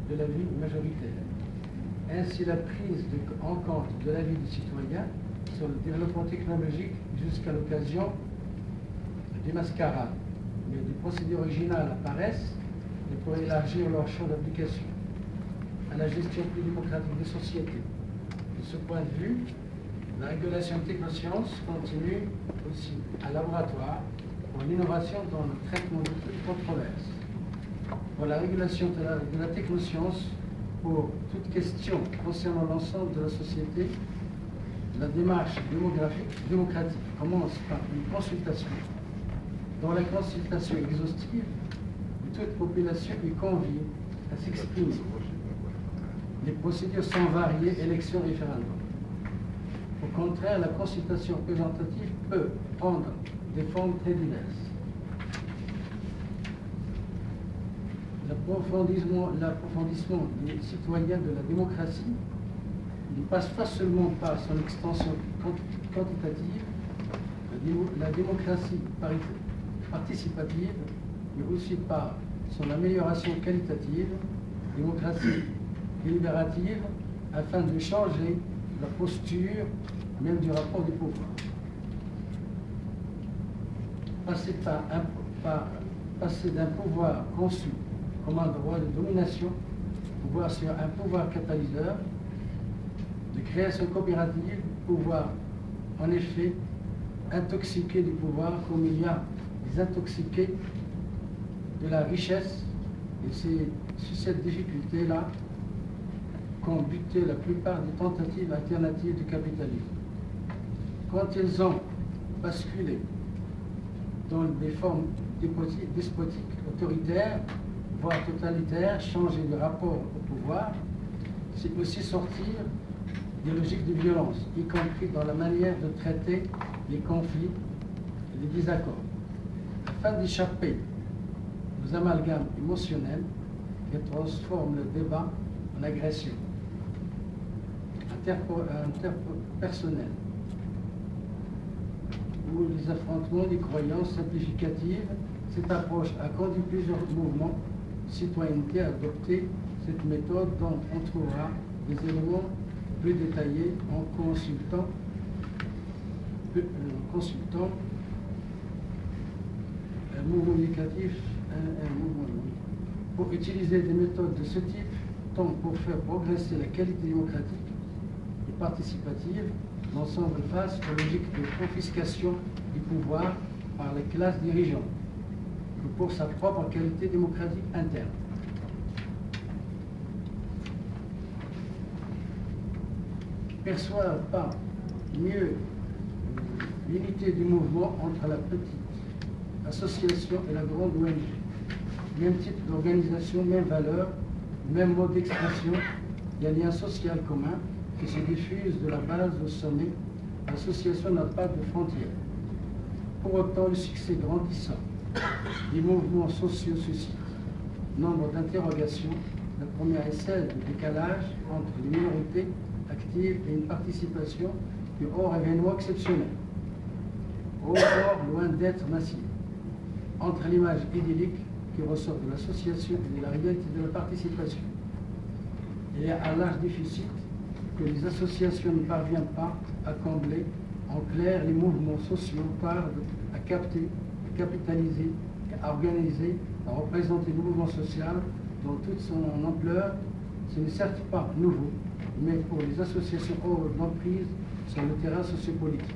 de la vie majoritaire. Ainsi, la prise en compte de l'avis du citoyen sur le développement technologique jusqu'à l'occasion des mascarades, mais des procédés originales apparaissent et pour élargir leur champ d'application à la gestion plus démocratique des sociétés. De ce point de vue, la régulation technosciences continue aussi un laboratoire pour l'innovation dans le traitement de toute controverse. Pour la régulation de la technoscience, pour toute question concernant l'ensemble de la société, la démarche démocratique commence par une consultation. Dans la consultation exhaustive, toute population est conviée à s'exprimer. Les procédures sont variées, élections, référendum. Au contraire, la consultation représentative peut prendre des formes très diverses. L'approfondissement des citoyens de la démocratie ne passe pas seulement par son extension quantitative, la démocratie participative, mais aussi par son amélioration qualitative, démocratie délibérative, afin de changer la posture même du rapport des pouvoirs. Passer d'un pouvoir conçu comme un droit de domination, pouvoir sur un pouvoir catalyseur, de création coopérative, pouvoir en effet intoxiquer du pouvoir comme il y a des intoxiqués de la richesse, et c'est sur cette difficulté-là qu'ont buté la plupart des tentatives alternatives du capitalisme. Quand elles ont basculé dans des formes despotiques, autoritaires, voire totalitaires, changer de rapport au pouvoir, c'est aussi sortir des logiques de violence, y compris dans la manière de traiter les conflits et les désaccords, afin d'échapper aux amalgames émotionnels qui transforment le débat en agression interpersonnelle, ou les affrontements des croyances simplificatives. Cette approche a conduit plusieurs mouvements de citoyenneté à adopter cette méthode dont on trouvera des éléments plus détaillés en consultant un mouvement éducatif, pour utiliser des méthodes de ce type, tant pour faire progresser la qualité démocratique et participative, l'ensemble face aux logiques de confiscation du pouvoir par les classes dirigeantes, que pour sa propre qualité démocratique interne. Ils ne perçoivent pas mieux l'unité du mouvement entre la petite association et la grande ONG. Même type d'organisation, même valeur, même mode d'expression, il y a un lien social commun qui se diffuse de la base au sommet. L'association n'a pas de frontières. Pour autant, le succès grandissant des mouvements sociaux suscite nombre d'interrogations. La première est celle du décalage entre les minorités actives et une participation qui hors événement exceptionnel, or loin d'être massive, entre l'image idyllique qui ressort de l'association et de la réalité de la participation. Il y a un large déficit que les associations ne parviennent pas à combler. En clair, les mouvements sociaux tardent à capter, à capitaliser, à organiser, à représenter le mouvement social dans toute son ampleur. Ce n'est certes pas nouveau, mais pour les associations hors d'emprise sur le terrain sociopolitique.